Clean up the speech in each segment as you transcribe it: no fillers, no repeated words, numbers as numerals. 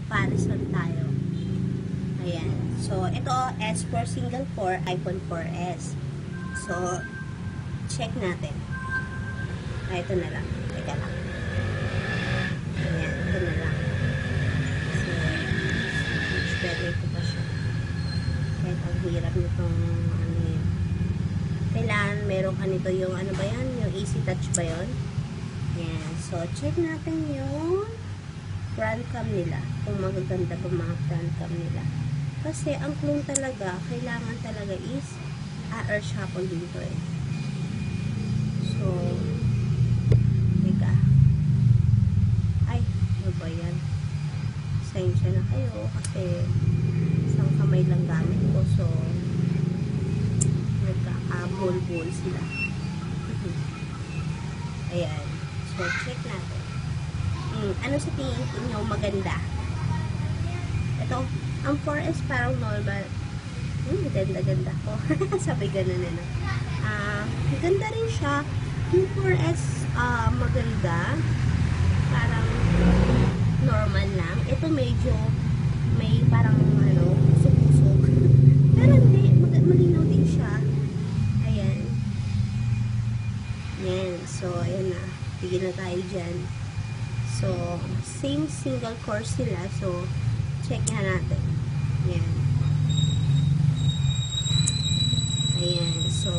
comparison tayo. Ayan. So, ito, S4 single core, iPhone 4S. So, check natin. Ito na lang. Teka lang. Ayan, ito na lang. So, much better ito pa siya. Kahit ang hirap nitong, ano yun. Kailangan, meron ka nito yung, ano ba yan? Yung Easy Touch ba yun? Ayan. So, check natin yung front cam nila. Kung magaganda ba mga front cam nila. Kasi, ang clone talaga, kailangan talaga is air shuffle dito eh. So, teka. Ay, ano ba yan? Sensya na kayo kasi isang kamay lang gamit ko. So, nagkakabol-bol sila. Ayan. So, check natin. Ano sa tingin nyo maganda? Ito, ang 4S parang normal. Ganda-ganda ko. Sabi ganun na. Ganda rin siya. Yung 4S, maganda. Parang normal lang. Ito medyo may parang usok-usok. Pero hindi, malinaw din siya. Ayan. Yan. So, ayan na. Tigil na tayo dyan. So, same single core sila. So, check nga natin. Yan. Ayan. So,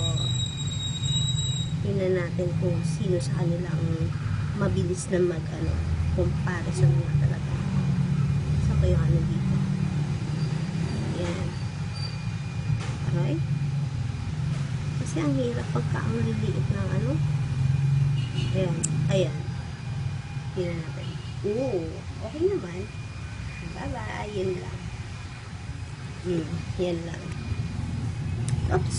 tingnan natin kung sino sa kanilang mabilis na comparison nga talaga. Saan ko yung dito? Ayan. Aray. Kasi ang hirap pagka ang liliit ng Ayan. Ayan. Tingnan natin. Okay naman. Bye-bye. Yan lang. Yan lang. Oops.